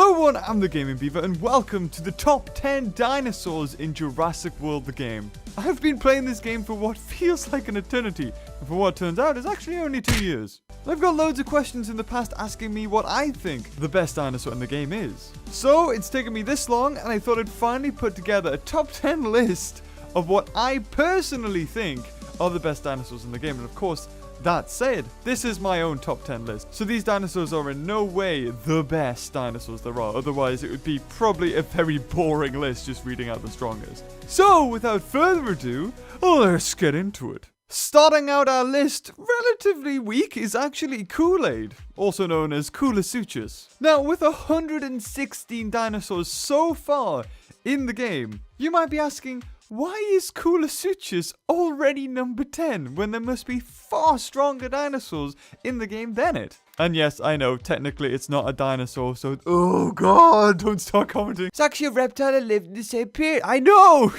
Hello everyone, I'm the Gaming Beaver and welcome to the top 10 dinosaurs in Jurassic World the game. I've been playing this game for what feels like an eternity, and for what turns out is actually only 2 years. I've got loads of questions in the past asking me what I think the best dinosaur in the game is. So it's taken me this long and I thought I'd finally put together a top 10 list of what I personally think are the best dinosaurs in the game. And of course, that said, this is my own top 10 list, so these dinosaurs are in no way the best dinosaurs there are, otherwise it would be probably a very boring list just reading out the strongest. So, without further ado, let's get into it. Starting out our list, relatively weak, is actually Kool-Aid, also known as Coolosuchus. Now, with 116 dinosaurs so far in the game, you might be asking, why is Coolosuchus already number 10 when there must be far stronger dinosaurs in the game than it? And yes, I know, technically it's not a dinosaur, so oh god, don't start commenting. It's actually a reptile that lived in the same period. I know!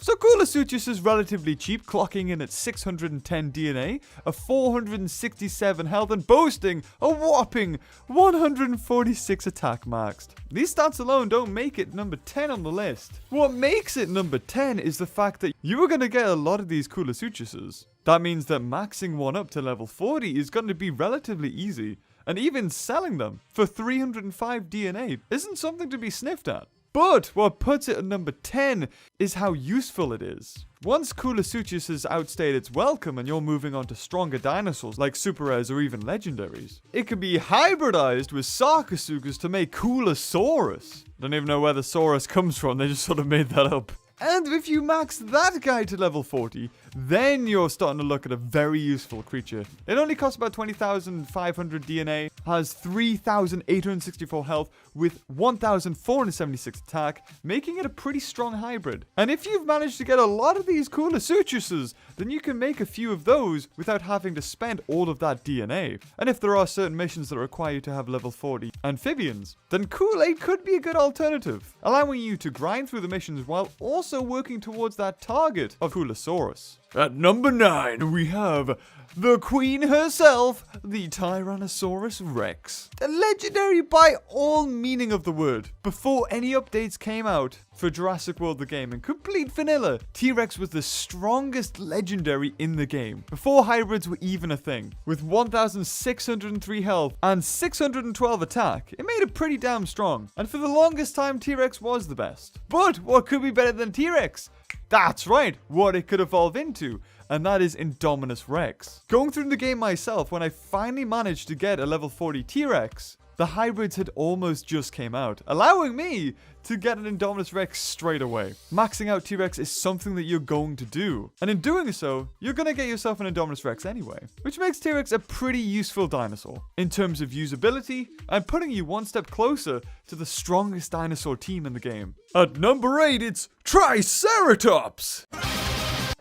So Coolosuchus is relatively cheap, clocking in at 610 DNA, a 467 health, and boasting a whopping 146 attack maxed. These stats alone don't make it number 10 on the list. What makes it number 10 is the fact that you are going to get a lot of these Coolosuchuses. That means that maxing one up to level 40 is going to be relatively easy, and even selling them for 305 DNA isn't something to be sniffed at. But what puts it at number 10 is how useful it is. Once Coolosuchus has outstayed its welcome and you're moving on to stronger dinosaurs like super rares or even legendaries, it can be hybridized with Sarcosuchus to make Coolosaurus. Don't even know where the Saurus comes from, they just sort of made that up. And if you max that guy to level 40, then you're starting to look at a very useful creature. It only costs about 20,500 DNA, has 3,864 health with 1,476 attack, making it a pretty strong hybrid. And if you've managed to get a lot of these Coolosuchuses, then you can make a few of those without having to spend all of that DNA. And if there are certain missions that require you to have level 40 amphibians, then Kool-Aid could be a good alternative, allowing you to grind through the missions while also working towards that target of Coolosaurus. At number 9, we have the queen herself, the Tyrannosaurus Rex. A legendary by all meaning of the word. Before any updates came out for Jurassic World the game in complete vanilla, T-Rex was the strongest legendary in the game, before hybrids were even a thing. With 1,603 health and 612 attack, it made it pretty damn strong. And for the longest time, T-Rex was the best. But what could be better than T-Rex? That's right, what it could evolve into, and that is Indominus Rex. Going through the game myself, when I finally managed to get a level 40 T-Rex, the hybrids had almost just came out, allowing me to get an Indominus Rex straight away. Maxing out T-Rex is something that you're going to do, and in doing so, you're going to get yourself an Indominus Rex anyway, which makes T-Rex a pretty useful dinosaur in terms of usability and putting you one step closer to the strongest dinosaur team in the game. At number 8, it's Triceratops!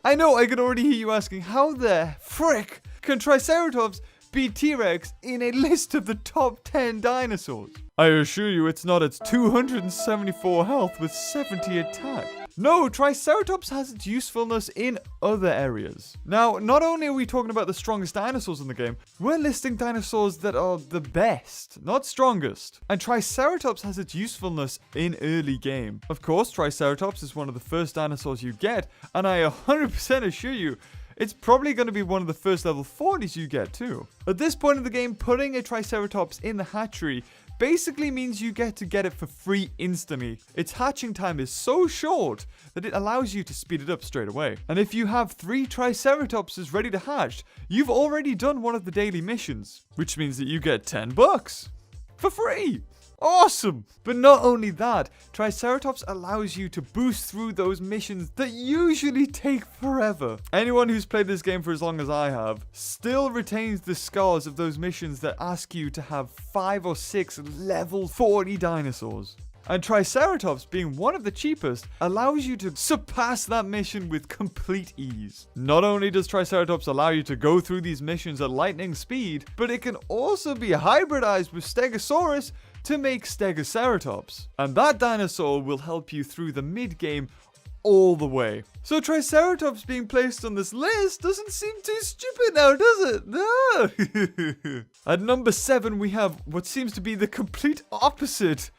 I know I can already hear you asking, how the frick can Triceratops beat T-Rex in a list of the top 10 dinosaurs? I assure you it's not its 274 health with 70 attack. No, Triceratops has its usefulness in other areas. Now, not only are we talking about the strongest dinosaurs in the game, we're listing dinosaurs that are the best, not strongest. And Triceratops has its usefulness in early game. Of course, Triceratops is one of the first dinosaurs you get, and I 100% assure you, it's probably going to be one of the first level 40s you get too. At this point in the game, putting a Triceratops in the hatchery basically means you get it for free instantly. Its hatching time is so short that it allows you to speed it up straight away. And if you have 3 Triceratopses ready to hatch, you've already done one of the daily missions, which means that you get $10 for free. Awesome! But not only that, Triceratops allows you to boost through those missions that usually take forever. Anyone who's played this game for as long as I have still retains the scars of those missions that ask you to have 5 or 6 level 40 dinosaurs. And Triceratops, being one of the cheapest, allows you to surpass that mission with complete ease. Not only does Triceratops allow you to go through these missions at lightning speed, but it can also be hybridized with Stegosaurus to make Stegoceratops. And that dinosaur will help you through the mid-game all the way. So Triceratops being placed on this list doesn't seem too stupid now, does it? No! At number 7, we have what seems to be the complete opposite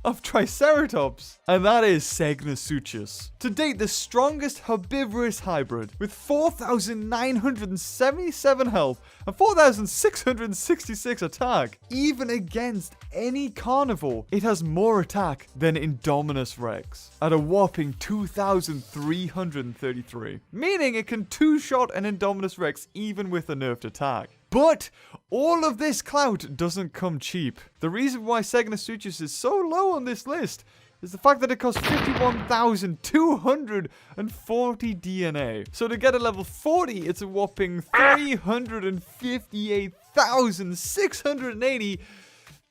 of Triceratops, and that is Segnosuchus. To date, the strongest herbivorous hybrid, with 4,977 health and 4,666 attack. Even against any carnivore, it has more attack than Indominus Rex, at a whopping 2,333, meaning it can two-shot an Indominus Rex even with a nerfed attack. But all of this clout doesn't come cheap. The reason why Segnosuchus is so low on this list is the fact that it costs 51,240 DNA. So to get a level 40, it's a whopping 358,680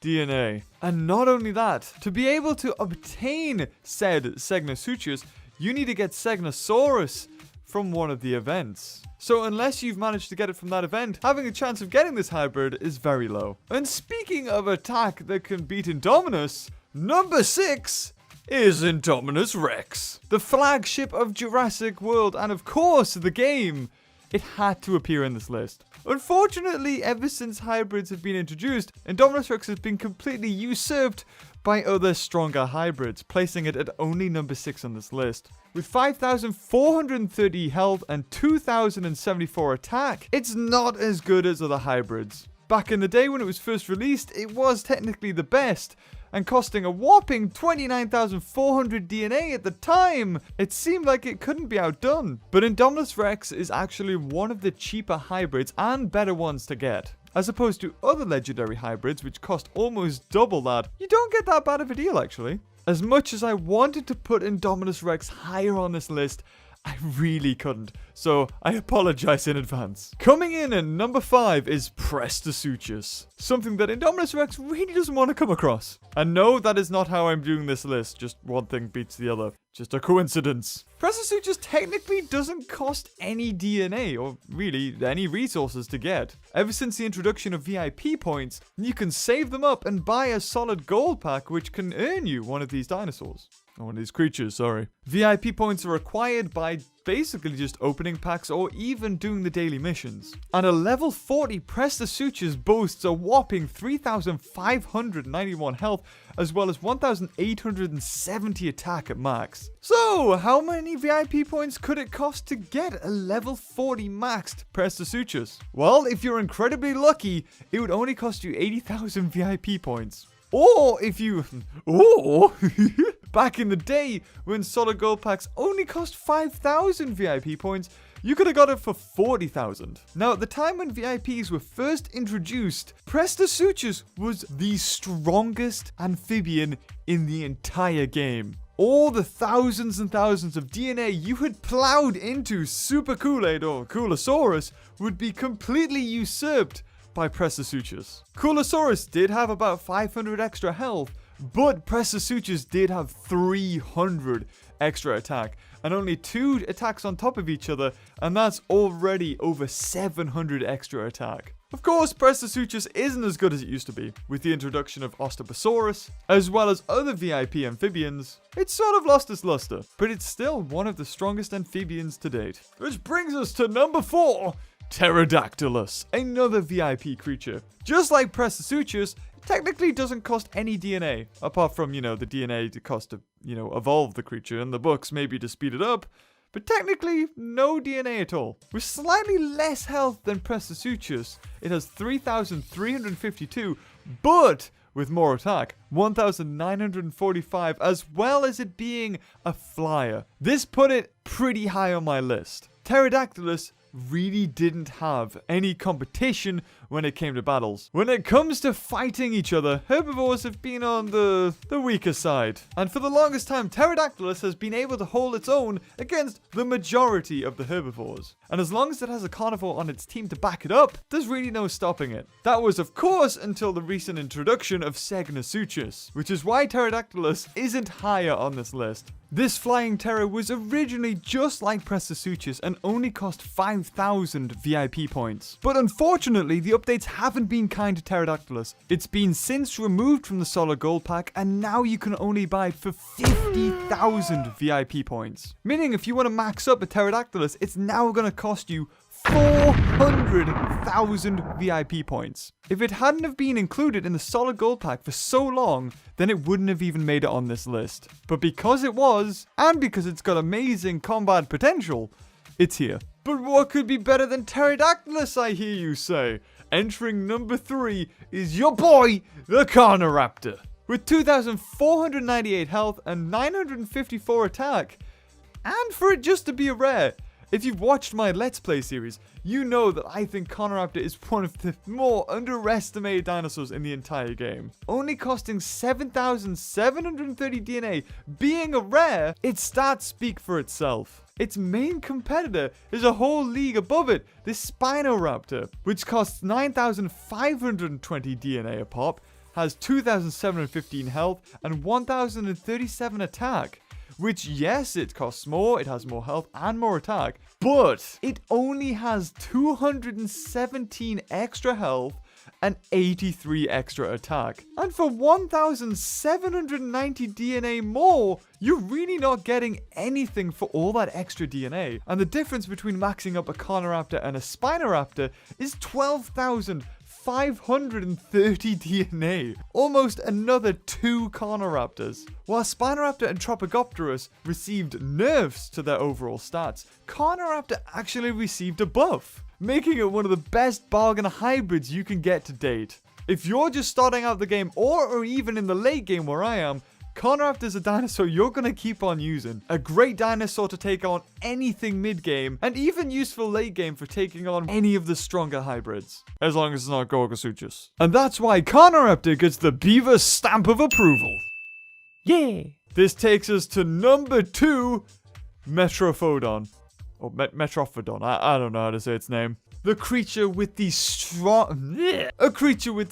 DNA. And not only that, to be able to obtain said Segnosuchus, you need to get Segnosaurus from one of the events. So unless you've managed to get it from that event, having a chance of getting this hybrid is very low. And speaking of attack that can beat Indominus, number 6 is Indominus Rex, the flagship of Jurassic World and of course the game. It had to appear in this list. Unfortunately, ever since hybrids have been introduced, Indominus Rex has been completely usurped by other stronger hybrids, placing it at only number 6 on this list. With 5,430 health and 2,074 attack, it's not as good as other hybrids. Back in the day when it was first released, it was technically the best, and costing a whopping 29,400 DNA at the time, it seemed like it couldn't be outdone. But Indominus Rex is actually one of the cheaper hybrids and better ones to get. As opposed to other legendary hybrids which cost almost double that, you don't get that bad of a deal actually. As much as I wanted to put Indominus Rex higher on this list, I really couldn't, so I apologize in advance. Coming in at number 5 is Prestosuchus, something that Indominus Rex really doesn't want to come across. And no, that is not how I'm doing this list, just one thing beats the other. Just a coincidence. Prestosuchus technically doesn't cost any DNA, or really any resources to get. Ever since the introduction of VIP points, you can save them up and buy a solid gold pack which can earn you one of these dinosaurs. One of these creatures, sorry. VIP points are acquired by basically just opening packs or even doing the daily missions. And a level 40 Prestosuchus boasts a whopping 3,591 health as well as 1,870 attack at max. So, how many VIP points could it cost to get a level 40 maxed Prestosuchus? Well, if you're incredibly lucky, it would only cost you 80,000 VIP points. Or if you... Back in the day, when solid gold packs only cost 5,000 VIP points, you could have got it for 40,000. Now, at the time when VIPs were first introduced, Prestosuchus was the strongest amphibian in the entire game. All the thousands and thousands of DNA you had plowed into Super Kool-Aid or Coolosaurus would be completely usurped by Prestosuchus. Coolosaurus did have about 500 extra health, but Prestosuchus did have 300 extra attack, and only 2 attacks on top of each other, and that's already over 700 extra attack. Of course, Prestosuchus isn't as good as it used to be. With the introduction of Osteoposaurus, as well as other VIP amphibians, it's sort of lost its luster, but it's still one of the strongest amphibians to date. Which brings us to number 4, Pterodactylus, another VIP creature. Just like Prestosuchus, technically doesn't cost any DNA, apart from, the DNA to cost to, evolve the creature, and the books maybe to speed it up, but technically no DNA at all. With slightly less health than Prestosuchus, it has 3,352, but with more attack, 1,945, as well as it being a flyer. This put it pretty high on my list. Pterodactylus really didn't have any competition when it came to battles. When it comes to fighting each other, herbivores have been on the weaker side. And for the longest time, Pterodactylus has been able to hold its own against the majority of the herbivores. And as long as it has a carnivore on its team to back it up, there's really no stopping it. That was, of course, until the recent introduction of Segnosuchus, which is why Pterodactylus isn't higher on this list. This flying terror was originally just like Prestosuchus and only cost 5,000 VIP points. But unfortunately, the updates haven't been kind to Pterodactylus. It's been since removed from the solid gold pack, and now you can only buy it for 50,000 VIP points. Meaning if you want to max up a Pterodactylus, it's now going to cost you 400,000 VIP points. If it hadn't have been included in the solid gold pack for so long, then it wouldn't have even made it on this list. But because it was, and because it's got amazing combat potential, it's here. But what could be better than Pterodactylus, I hear you say? Entering number 3 is your boy, the Carnoraptor. With 2,498 health and 954 attack. And for it just to be a rare, if you've watched my Let's Play series, you know that I think Carnoraptor is one of the more underestimated dinosaurs in the entire game. Only costing 7,730 DNA, being a rare, its stats speak for itself. Its main competitor is a whole league above it, this Spinoraptor, which costs 9,520 DNA a pop, has 2,715 health and 1,037 attack. Which, yes, it costs more, it has more health and more attack, but it only has 217 extra health and 83 extra attack. And for 1,790 DNA more, you're really not getting anything for all that extra DNA. And the difference between maxing up a Carnoraptor and a Spinoraptor is 12,530 DNA. Almost another 2 Carnoraptors. While Spinoraptor and Tropicopterus received nerfs to their overall stats, Carnoraptor actually received a buff, making it one of the best bargain hybrids you can get to date. If you're just starting out the game or even in the late game where I am, Carnoraptor is a dinosaur you're going to keep on using. A great dinosaur to take on anything mid-game, and even useful late-game for taking on any of the stronger hybrids. As long as it's not Gorgosuchus. And that's why Carnoraptor gets the Beaver stamp of approval. Yeah! This takes us to number 2, Metrophodon. Or Metrophodon, I don't know how to say its name. A creature with the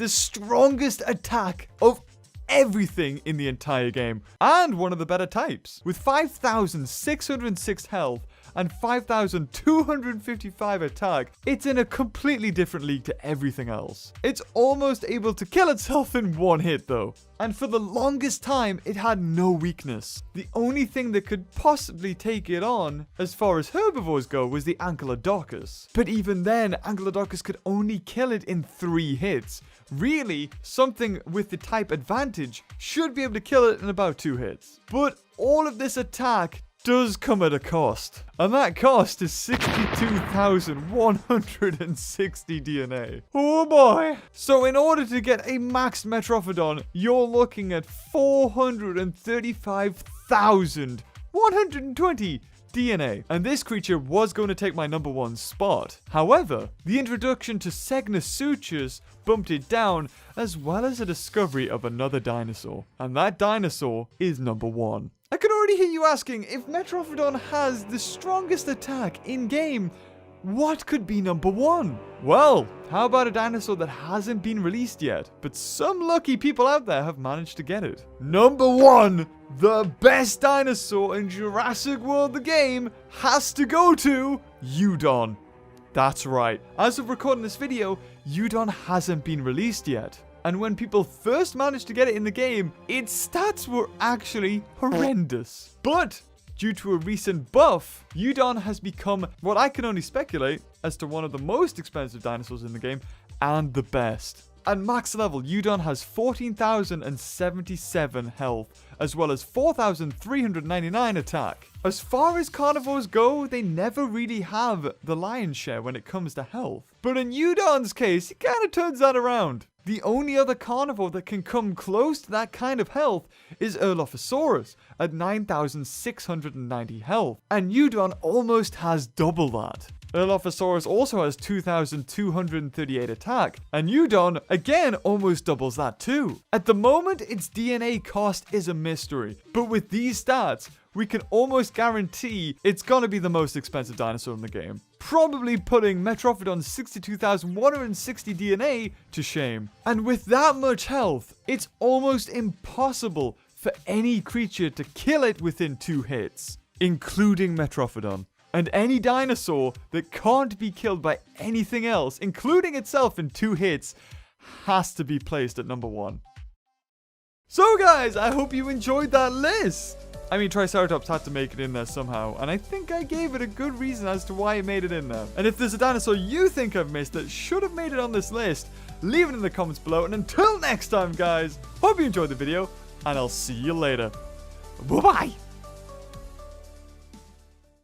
strongest attack of everything in the entire game, and one of the better types. With 5,606 health and 5,255 attack, it's in a completely different league to everything else. It's almost able to kill itself in one hit though. And for the longest time, it had no weakness. The only thing that could possibly take it on, as far as herbivores go, was the Ankylodocus. But even then, Ankylodocus could only kill it in 3 hits. Really, something with the type advantage should be able to kill it in about 2 hits. But all of this attack does come at a cost. And that cost is 62,160 DNA. Oh boy. So in order to get a maxed Metrophodon, you're looking at 435,120 DNA. And this creature was going to take my number 1 spot. However, the introduction to Segnosuchus bumped it down, as well as a discovery of another dinosaur. And that dinosaur is number 1. I can already hear you asking, if Metrophodon has the strongest attack in-game, what could be number 1? Well, how about a dinosaur that hasn't been released yet, but some lucky people out there have managed to get it? Number 1, the best dinosaur in Jurassic World the game, has to go to Eudon. That's right, as of recording this video, Eudon hasn't been released yet. And when people first managed to get it in the game, its stats were actually horrendous. But due to a recent buff, Eudon has become what I can only speculate as to one of the most expensive dinosaurs in the game and the best. At max level, Eudon has 14,077 health, as well as 4,399 attack. As far as carnivores go, they never really have the lion's share when it comes to health. But in Eudon's case, it kind of turns that around. The only other carnivore that can come close to that kind of health is Erlophosaurus at 9,690 health, and Eudon almost has double that. Erlophosaurus also has 2,238 attack, and Eudon again almost doubles that too. At the moment, its DNA cost is a mystery, but with these stats, we can almost guarantee it's gonna be the most expensive dinosaur in the game. Probably putting Metrophodon's 62,160 DNA to shame. And with that much health, it's almost impossible for any creature to kill it within 2 hits, including Metrophodon. And any dinosaur that can't be killed by anything else, including itself in 2 hits, has to be placed at number 1. So guys, I hope you enjoyed that list. I mean, Triceratops had to make it in there somehow, and I think I gave it a good reason as to why it made it in there. And if there's a dinosaur you think I've missed that should have made it on this list, leave it in the comments below. And until next time, guys, hope you enjoyed the video, and I'll see you later. Bye-bye.